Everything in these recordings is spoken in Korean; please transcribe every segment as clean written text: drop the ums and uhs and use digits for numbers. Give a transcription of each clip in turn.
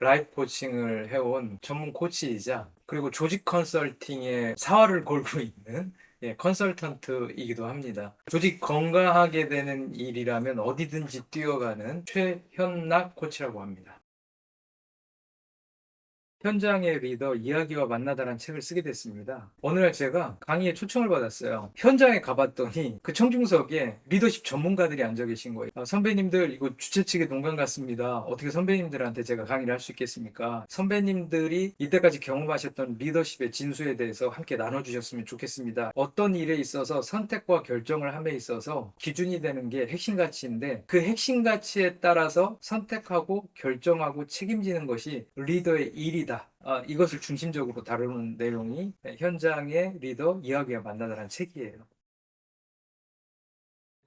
라이프 코칭을 해온 전문 코치이자 그리고 조직 컨설팅의 사활을 걸고 있는 컨설턴트이기도 합니다. 조직 건강하게 되는 일이라면 어디든지 뛰어가는 최현락 코치라고 합니다. 현장의 리더 이야기와 만나다라는 책을 쓰게 됐습니다. 어느 날 제가 강의에 초청을 받았어요. 현장에 가봤더니 그 청중석에 리더십 전문가들이 앉아 계신 거예요. 선배님들 이거 주최 측의 농간 같습니다. 어떻게 선배님들한테 제가 강의를 할 수 있겠습니까? 선배님들이 이때까지 경험하셨던 리더십의 진수에 대해서 함께 나눠주셨으면 좋겠습니다. 어떤 일에 있어서 선택과 결정을 함에 있어서 기준이 되는 게 핵심 가치인데 그 핵심 가치에 따라서 선택하고 결정하고 책임지는 것이 리더의 일이다. 이것을 중심적으로 다루는 내용이 현장의 리더 이야기와 만나다라는 책이에요.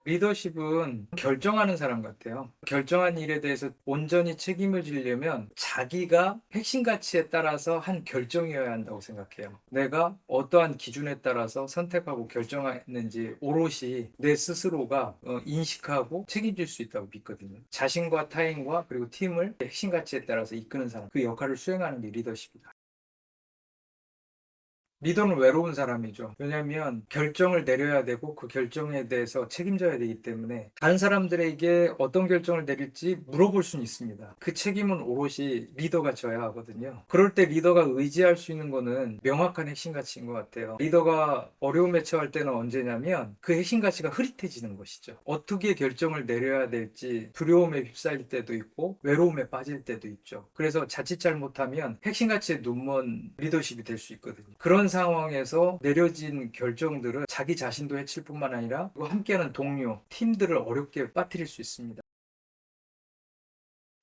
리더십은 결정하는 사람 같아요. 결정한 일에 대해서 온전히 책임을 지려면 자기가 핵심 가치에 따라서 한 결정이어야 한다고 생각해요. 내가 어떠한 기준에 따라서 선택하고 결정했는지 오롯이 내 스스로가 인식하고 책임질 수 있다고 믿거든요. 자신과 타인과 그리고 팀을 핵심 가치에 따라서 이끄는 사람, 그 역할을 수행하는 게 리더십이다. 리더는 외로운 사람이죠. 왜냐하면 결정을 내려야 되고 그 결정에 대해서 책임져야 되기 때문에 다른 사람들에게 어떤 결정을 내릴지 물어볼 수는 있습니다. 그 책임은 오롯이 리더가 져야 하거든요. 그럴 때 리더가 의지할 수 있는 거는 명확한 핵심 가치인 것 같아요. 리더가 어려움에 처할 때는 언제냐면 그 핵심 가치가 흐릿해지는 것이죠. 어떻게 결정을 내려야 될지 두려움에 휩싸일 때도 있고 외로움에 빠질 때도 있죠. 그래서 자칫 잘못하면 핵심 가치에 눈먼 리더십이 될 수 있거든요. 그런 상황에서 내려진 결정들은 자기 자신도 해칠 뿐만 아니라 함께하는 동료, 팀들을 어렵게 빠뜨릴 수 있습니다.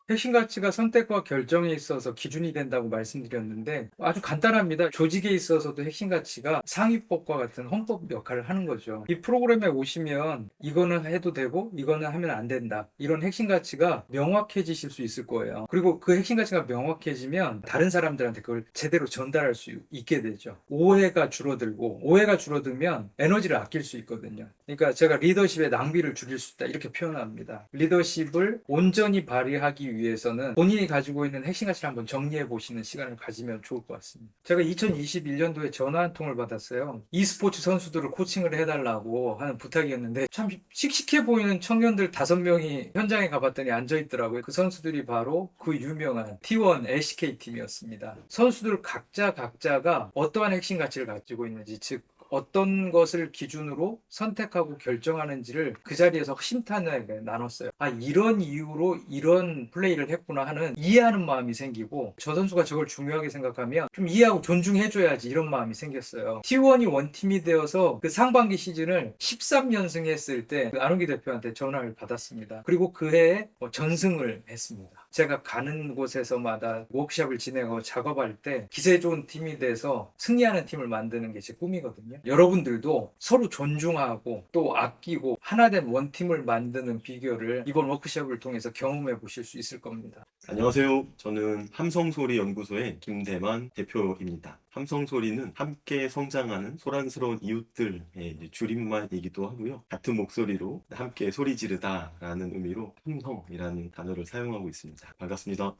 핵심 가치가 선택과 결정에 있어서 기준이 된다고 말씀드렸는데 아주 간단합니다. 조직에 있어서도 핵심 가치가 상위법과 같은 헌법 역할을 하는 거죠. 이 프로그램에 오시면 이거는 해도 되고 이거는 하면 안 된다. 이런 핵심 가치가 명확해지실 수 있을 거예요. 그리고 그 핵심 가치가 명확해지면 다른 사람들한테 그걸 제대로 전달할 수 있게 되죠. 오해가 줄어들고 오해가 줄어들면 에너지를 아낄 수 있거든요. 그러니까 제가 리더십의 낭비를 줄일 수 있다 이렇게 표현합니다. 리더십을 온전히 발휘하기 위해서는 본인이 가지고 있는 핵심 가치를 한번 정리해 보시는 시간을 가지면 좋을 것 같습니다. 제가 2021년도에 전화 한 통을 받았어요. e스포츠 선수들을 코칭을 해달라고 하는 부탁이었는데 참 씩씩해 보이는 청년들 5명이 현장에 가봤더니 앉아있더라고요. 그 선수들이 바로 그 유명한 T1 LCK 팀이었습니다. 선수들 각자가 어떠한 핵심 가치를 가지고 있는지, 즉 어떤 것을 기준으로 선택하고 결정하는지를 그 자리에서 허심탄회하게 나눴어요. 이런 이유로 이런 플레이를 했구나 하는 이해하는 마음이 생기고 저 선수가 저걸 중요하게 생각하면 좀 이해하고 존중해줘야지 이런 마음이 생겼어요. T1이 원팀이 되어서 그 상반기 시즌을 13연승 했을 때그 안웅기 대표한테 전화를 받았습니다. 그리고 그 해에 전승을 했습니다. 제가 가는 곳에서마다 워크숍을 진행하고 작업할 때 기세 좋은 팀이 돼서 승리하는 팀을 만드는 게 제 꿈이거든요. 여러분들도 서로 존중하고 또 아끼고 하나된 원팀을 만드는 비결을 이번 워크숍을 통해서 경험해 보실 수 있을 겁니다. 안녕하세요. 저는 함성소리 연구소의 김대만 대표입니다. 함성소리는 함께 성장하는 소란스러운 이웃들의 이제 줄임말이기도 하고요. 같은 목소리로 함께 소리 지르다라는 의미로 함성이라는 단어를 사용하고 있습니다. 반갑습니다.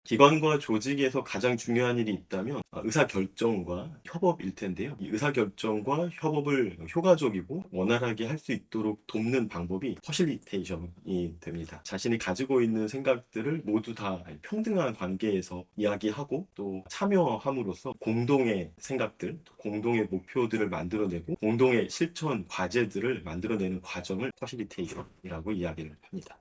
기관과 조직에서 가장 중요한 일이 있다면 의사결정과 협업일 텐데요. 이 의사결정과 협업을 효과적이고 원활하게 할 수 있도록 돕는 방법이 퍼실리테이션이 됩니다. 자신이 가지고 있는 생각들을 모두 다 평등한 관계에서 이야기하고 또 참여함으로써 공동의 생각들, 공동의 목표들을 만들어내고 공동의 실천 과제들을 만들어내는 과정을 퍼실리테이션이라고 이야기를 합니다.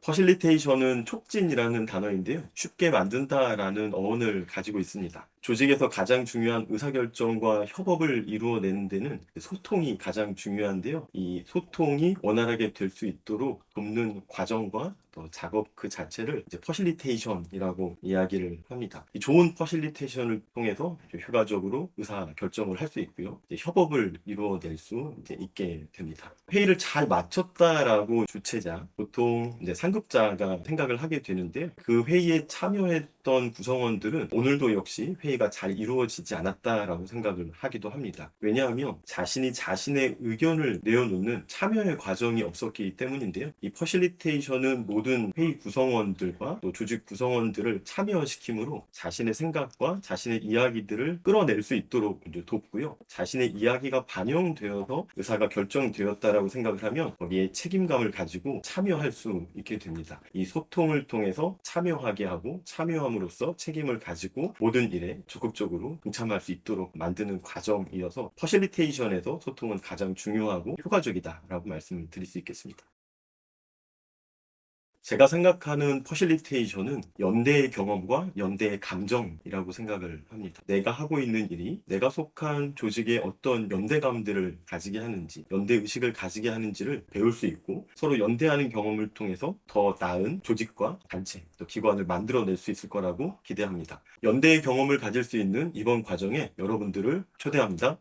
퍼실리테이션은 촉진이라는 단어인데요. 쉽게 만든다라는 어원을 가지고 있습니다. 조직에서 가장 중요한 의사결정과 협업을 이루어내는 데는 소통이 가장 중요한데요. 이 소통이 원활하게 될 수 있도록 돕는 과정과 또 작업 그 자체를 이제 퍼실리테이션이라고 이야기를 합니다. 이 좋은 퍼실리테이션을 통해서 효과적으로 의사결정을 할 수 있고요. 이제 협업을 이루어낼 수 이제 있게 됩니다. 회의를 잘 마쳤다라고 주최자, 보통 이제 상급자가 생각을 하게 되는데 그 회의에 참여해 있었던 구성원들은 오늘도 역시 회의가 잘 이루어지지 않았다라고 생각을 하기도 합니다. 왜냐하면 자신이 자신의 의견을 내어놓는 참여의 과정이 없었기 때문인데요. 이 퍼실리테이션은 모든 회의 구성원들과 또 조직 구성원들을 참여시킴으로 자신의 생각과 자신의 이야기들을 끌어낼 수 있도록 이제 돕고요. 자신의 이야기가 반영되어서 의사가 결정되었다라고 생각을 하면 거기에 책임감을 가지고 참여할 수 있게 됩니다. 이 소통을 통해서 참여하게 하고 참여함으로써 책임을 가지고 모든 일에 적극적으로 동참할 수 있도록 만드는 과정이어서 퍼실리테이션에서 소통은 가장 중요하고 효과적이다라고 말씀을 드릴 수 있겠습니다. 제가 생각하는 퍼실리테이션은 연대의 경험과 연대의 감정이라고 생각을 합니다. 내가 하고 있는 일이 내가 속한 조직의 어떤 연대감들을 가지게 하는지, 연대의식을 가지게 하는지를 배울 수 있고 서로 연대하는 경험을 통해서 더 나은 조직과 단체, 또 기관을 만들어낼 수 있을 거라고 기대합니다. 연대의 경험을 가질 수 있는 이번 과정에 여러분들을 초대합니다.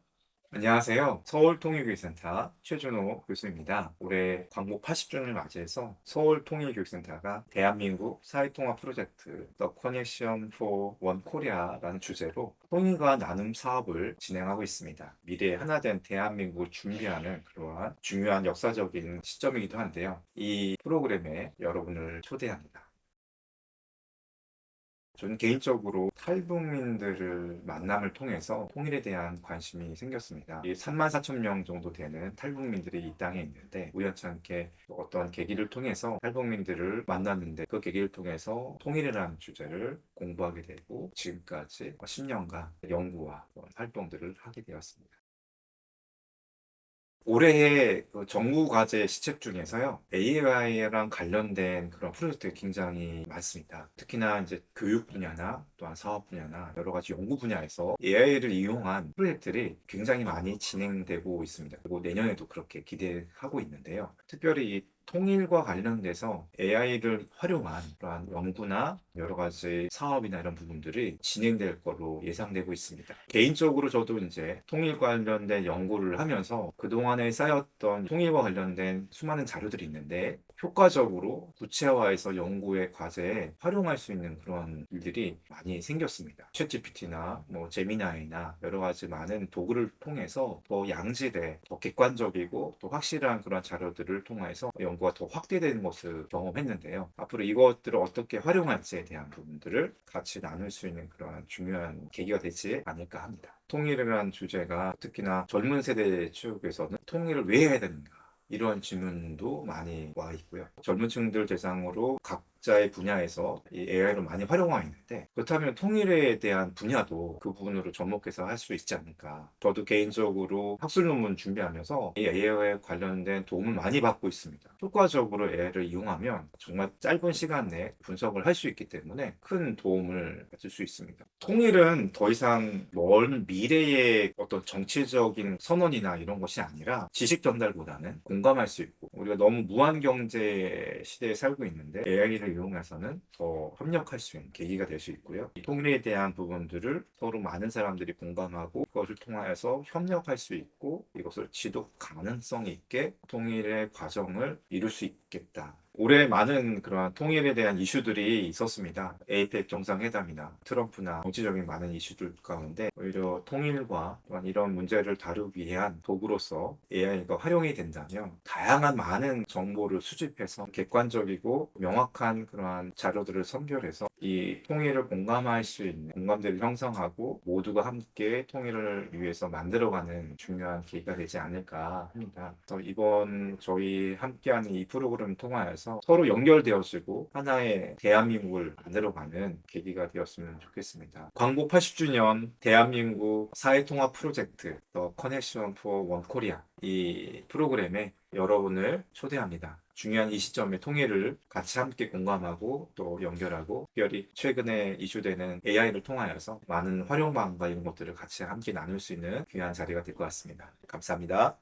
안녕하세요. 서울통일교육센터 최준호 교수입니다. 올해 광복 80주년을 맞이해서 서울통일교육센터가 대한민국 사회통합 프로젝트 The Connection for One Korea라는 주제로 통일과 나눔 사업을 진행하고 있습니다. 미래에 하나된 대한민국을 준비하는 그러한 중요한 역사적인 시점이기도 한데요. 이 프로그램에 여러분을 초대합니다. 저는 개인적으로 탈북민들을 만남을 통해서 통일에 대한 관심이 생겼습니다. 34,000명 정도 되는 탈북민들이 이 땅에 있는데 우연찮게 어떤 계기를 통해서 탈북민들을 만났는데 그 계기를 통해서 통일이라는 주제를 공부하게 되고 지금까지 10년간 연구와 활동들을 하게 되었습니다. 올해의 그 정부 과제 시책 중에서요, AI랑 관련된 그런 프로젝트가 굉장히 많습니다. 특히나 이제 교육 분야나 또한 사업 분야나 여러 가지 연구 분야에서 AI를 이용한 프로젝트들이 굉장히 많이 진행되고 있습니다. 그리고 내년에도 그렇게 기대하고 있는데요. 특별히 이 통일과 관련돼서 AI를 활용한 그러한 연구나 여러 가지 사업이나 이런 부분들이 진행될 거로 예상되고 있습니다. 개인적으로 저도 이제 통일 관련된 연구를 하면서 그동안에 쌓였던 통일과 관련된 수많은 자료들이 있는데 효과적으로 구체화해서 연구의 과제에 활용할 수 있는 그런 일들이 많이 생겼습니다. 챗GPT나 뭐 제미나이나 여러 가지 많은 도구를 통해서 더 양질의, 더 객관적이고 또 확실한 그런 자료들을 통해서 연구가 더 확대되는 것을 경험했는데요. 앞으로 이것들을 어떻게 활용할지에 대한 부분들을 같이 나눌 수 있는 그런 중요한 계기가 되지 않을까 합니다. 통일이라는 주제가 특히나 젊은 세대 쪽에서는 통일을 왜 해야 되는가? 이런 질문도 많이 와 있고요. 젊은 층들 대상으로 각자의 분야에서 이 AI를 많이 활용하고 있는데 그렇다면 통일에 대한 분야도 그 부분으로 접목해서 할 수 있지 않을까. 저도 개인적으로 학술 논문 준비하면서 이 AI에 관련된 도움을 많이 받고 있습니다. 효과적으로 AI를 이용하면 정말 짧은 시간 내에 분석을 할 수 있기 때문에 큰 도움을 받을 수 있습니다. 통일은 더 이상 먼 미래의 어떤 정치적인 선언이나 이런 것이 아니라 지식 전달보다는 공감할 수 있고 우리가 너무 무한 경제 시대에 살고 있는데 AI를 이용해서는 더 협력할 수 있는 계기가 될 수 있고요. 이 통일에 대한 부분들을 서로 많은 사람들이 공감하고 그것을 통하여서 협력할 수 있고 이것을 지속 가능성 있게 통일의 과정을 이룰 수 있겠다. 올해 많은 그러한 통일에 대한 이슈들이 있었습니다. 에이펙 정상회담이나 트럼프나 정치적인 많은 이슈들 가운데 오히려 통일과 또한 이런 문제를 다루기 위한 도구로서 AI가 활용이 된다면 다양한 많은 정보를 수집해서 객관적이고 명확한 그러한 자료들을 선별해서 이 통일을 공감할 수 있는 공감대를 형성하고 모두가 함께 통일을 위해서 만들어가는 중요한 계기가 되지 않을까 합니다. 그래서 이번 저희 함께하는 이 프로그램을 통하여서 서로 연결되어지고 하나의 대한민국을 만들어가는 계기가 되었으면 좋겠습니다. 광복 80주년 대한민국 사회통합 프로젝트 The Connection for One Korea 이 프로그램에 여러분을 초대합니다. 중요한 이 시점의 통일을 같이 함께 공감하고 또 연결하고 특별히 최근에 이슈되는 AI를 통하여서 많은 활용 방법과 이런 것들을 같이 함께 나눌 수 있는 귀한 자리가 될 것 같습니다. 감사합니다.